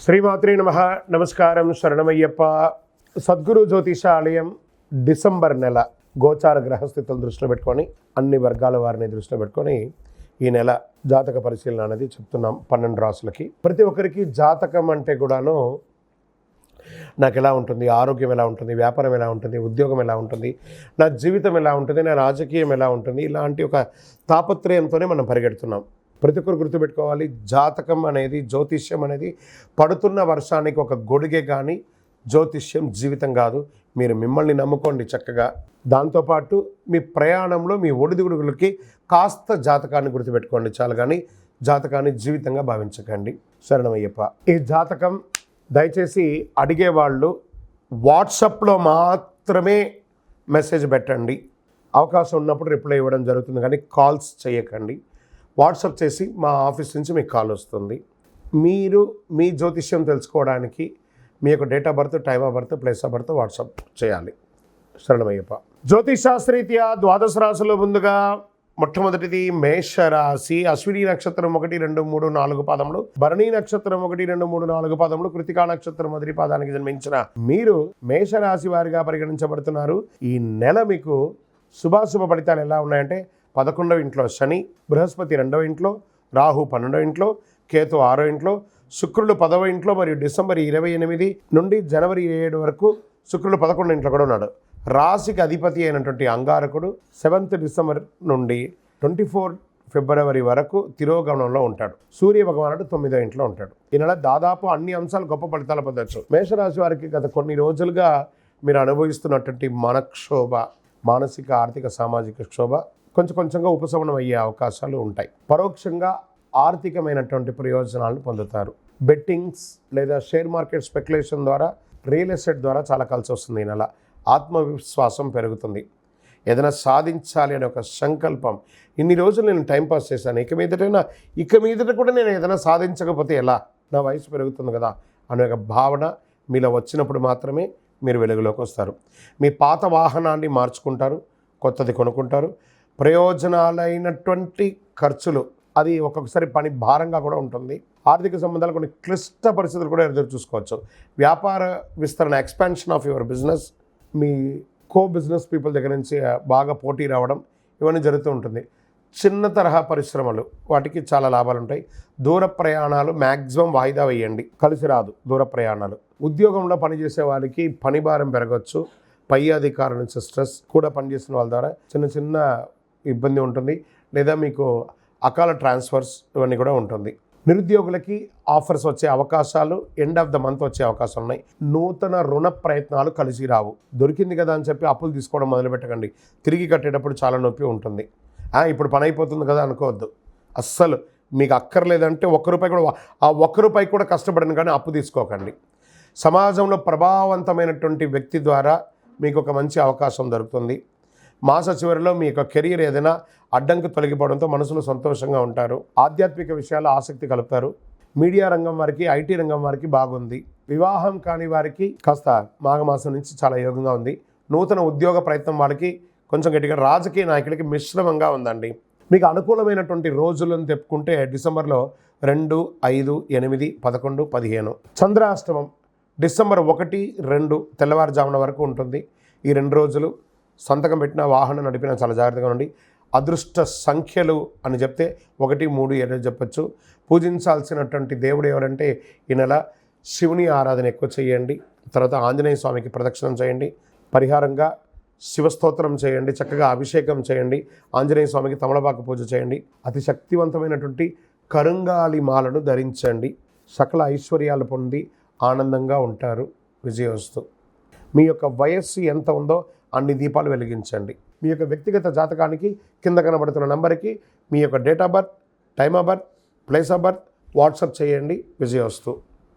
శ్రీమాత్రే నమః. నమస్కారం, శరణమయ్యప్ప. సద్గురు జ్యోతిషాలయం డిసెంబర్ నెల గోచార గ్రహస్థితులను దృష్టిలో పెట్టుకొని అన్ని వర్గాల వారిని దృష్టిలో పెట్టుకొని ఈ నెల జాతక పరిశీలన అనేది చెప్తున్నాం 12 రాసులకి. ప్రతి ఒక్కరికి జాతకం అంటే కూడాను నాకు ఎలా ఉంటుంది, ఆరోగ్యం ఎలా ఉంటుంది, వ్యాపారం ఎలా ఉంటుంది, ఉద్యోగం ఎలా ఉంటుంది, నా జీవితం ఎలా ఉంటుంది, నా రాజకీయం ఎలా ఉంటుంది, ఇలాంటి ఒక తాపత్రయంతోనే మనం పరిగెడుతున్నాం. ప్రతి ఒక్కరు గుర్తుపెట్టుకోవాలి, జాతకం అనేది, జ్యోతిష్యం అనేది పడుతున్న వర్షానికి ఒక గొడుగే కానీ జ్యోతిష్యం జీవితం కాదు. మీరు మిమ్మల్ని నమ్ముకోండి చక్కగా. దాంతోపాటు మీ ప్రయాణంలో మీ ఒడిదుడుగులకి కాస్త జాతకాన్ని గుర్తుపెట్టుకోండి చాలు, కానీ జాతకాన్ని జీవితంగా భావించకండి. శరణమయ్యప్ప. ఈ జాతకం దయచేసి అడిగేవాళ్ళు వాట్సాప్లో మాత్రమే మెసేజ్ పెట్టండి. అవకాశం ఉన్నప్పుడు రిప్లై ఇవ్వడం జరుగుతుంది, కానీ కాల్స్ చేయకండి. వాట్సాప్ చేసి మా ఆఫీస్ నుంచి మీకు కాల్ వస్తుంది. మీరు మీ జ్యోతిష్యం తెలుసుకోవడానికి మీ యొక్క date of birth, time of birth, place of birth WhatsApp చేయాలి. శరణమయ్యప్ప. జ్యోతిష్ శాస్త్రీత్యా ద్వాదశ రాశుల్లో ముందుగా మొట్టమొదటిది మేషరాశి. అశ్విని నక్షత్రం 1, 2, 3, 4 పాదములు, భరణి నక్షత్రం 1, 2, 3, 4 పాదములు, కృతికా నక్షత్రం మొదటి పాదానికి జన్మించిన మీరు మేషరాశి వారిగా పరిగణించబడుతున్నారు. ఈ నెల మీకు శుభాశుభ ఫలితాలు ఎలా ఉన్నాయంటే, 11వ ఇంట్లో శని, బృహస్పతి 2వ ఇంట్లో, రాహు 12వ ఇంట్లో, కేతు 6వ ఇంట్లో, శుక్రుడు 10వ ఇంట్లో, మరియు డిసెంబర్ 28 నుండి జనవరి 7 వరకు శుక్రుడు 11వ ఇంట్లో కూడా ఉన్నాడు. రాశికి అధిపతి అయినటువంటి అంగారకుడు 7th డిసెంబర్ నుండి 24 ఫిబ్రవరి వరకు తిరోగమనంలో ఉంటాడు. సూర్య భగవానుడు 9వ ఇంట్లో ఉంటాడు. ఈ నెల దాదాపు అన్ని అంశాలు గొప్ప ఫలితాలు పొందవచ్చు. మేషరాశి వారికి గత కొన్ని రోజులుగా మీరు అనుభవిస్తున్నటువంటి మనక్షోభ, మానసిక, ఆర్థిక, సామాజిక క్షోభ కొంచెంగా ఉపశమనం అయ్యే అవకాశాలు ఉంటాయి. పరోక్షంగా ఆర్థికమైనటువంటి ప్రయోజనాలను పొందుతారు. బెట్టింగ్స్ లేదా షేర్ మార్కెట్ స్పెక్యులేషన్ ద్వారా, రియల్ ఎస్టేట్ ద్వారా చాలా కలిసి వస్తుంది. ఈ నెల ఆత్మవిశ్వాసం పెరుగుతుంది. ఏదైనా సాధించాలి అనే ఒక సంకల్పం. ఇన్ని రోజులు నేను టైంపాస్ చేశాను, ఇక మీదట కూడా నేను ఏదైనా సాధించకపోతే ఎలా, నా వయసు పెరుగుతుంది కదా అనే ఒక భావన మీలో వచ్చినప్పుడు మాత్రమే మీరు వెలుగులోకి వస్తారు. మీ పాత వాహనాన్ని మార్చుకుంటారు, కొత్తది కొనుక్కుంటారు. ప్రయోజనాలైనటువంటి ఖర్చులు, అది ఒక్కొక్కసారి పని భారంగా కూడా ఉంటుంది. ఆర్థిక సంబంధాలు కొన్ని క్లిష్ట పరిస్థితులు కూడా ఎదురు చూసుకోవచ్చు. వ్యాపార విస్తరణ, expansion of your business, me co business people దగ్గర నుంచి బాగా పోటీ రావడం, ఇవన్నీ జరుగుతూ ఉంటుంది. చిన్న తరహా పరిశ్రమలు, వాటికి చాలా లాభాలు ఉంటాయి. దూర ప్రయాణాలు మ్యాక్సిమం వాయిదా వేయండి, కలిసి రాదు దూర ప్రయాణాలు. ఉద్యోగంలో పనిచేసే వారికి పని భారం పెరగచ్చు. పై అధికారుల నుంచి స్ట్రెస్ కూడా, పనిచేసిన వాళ్ళ ద్వారా చిన్న ఇబ్బంది ఉంటుంది, లేదా మీకు అకాల ట్రాన్స్ఫర్స్ ఇవన్నీ కూడా ఉంటుంది. నిరుద్యోగులకి ఆఫర్స్ వచ్చే అవకాశాలు, ఎండ్ ఆఫ్ ద మంత్ వచ్చే అవకాశాలు ఉన్నాయి. నూతన రుణ ప్రయత్నాలు కలిసి రావు. దొరికింది కదా అని చెప్పి అప్పులు తీసుకోవడం మొదలుపెట్టకండి. తిరిగి కట్టేటప్పుడు చాలా నొప్పి ఉంటుంది. ఇప్పుడు పని అయిపోతుంది కదా అనుకోవద్దు. అస్సలు మీకు అక్కర్లేదంటే ఒక్క రూపాయి కూడా కష్టపడను, కానీ అప్పు తీసుకోకండి. సమాజంలో ప్రభావవంతమైనటువంటి వ్యక్తి ద్వారా మీకు ఒక మంచి అవకాశం దొరుకుతుంది. మాస చివరిలో మీ యొక్క కెరీర్ ఏదైనా అడ్డంకి తొలగిపోవడంతో మనసులో సంతోషంగా ఉంటారు. ఆధ్యాత్మిక విషయాలు ఆసక్తి కలుపుతారు. మీడియా రంగం వారికి, ఐటీ రంగం వారికి బాగుంది. వివాహం కాని వారికి కాస్త మాఘమాసం నుంచి చాలా యోగంగా ఉంది. నూతన ఉద్యోగ ప్రయత్నం వారికి కొంచెం గట్టిగా, రాజకీయ నాయకులకి మిశ్రమంగా ఉందండి. మీకు అనుకూలమైనటువంటి రోజులను తెప్పుకుంటే డిసెంబర్లో 2, 5, 8, 11, 15. చంద్రాష్టమం డిసెంబర్ 1, 2 తెల్లవారుజామున వరకు ఉంటుంది. ఈ 2 రోజులు సంతకం పెట్టిన, వాహనం నడిపినా చాలా జాగ్రత్తగా ఉండి. అదృష్ట సంఖ్యలు అని చెప్తే 1, 3, 7 చెప్పచ్చు. పూజించాల్సినటువంటి దేవుడు ఎవరంటే ఈ నెల శివుని ఆరాధన ఎక్కువ చేయండి. తర్వాత ఆంజనేయ స్వామికి ప్రదక్షిణం చేయండి. పరిహారంగా శివస్తోత్రం చేయండి, చక్కగా అభిషేకం చేయండి. ఆంజనేయ స్వామికి తమలపాకు పూజ చేయండి. అతి శక్తివంతమైనటువంటి కరుంగాలి మాలను ధరించండి. సకల ఐశ్వర్యాలు పొంది ఆనందంగా ఉంటారు. విజయోస్తు. మీ యొక్క వయస్సు ఎంత ఉందో అన్ని దీపాలు వెలిగించండి. మీ యొక్క వ్యక్తిగత జాతకానికి కింద కనబడుతున్న నంబర్కి మీ యొక్క date of birth, time of birth, place of birth WhatsApp చేయండి. విజయోస్తు.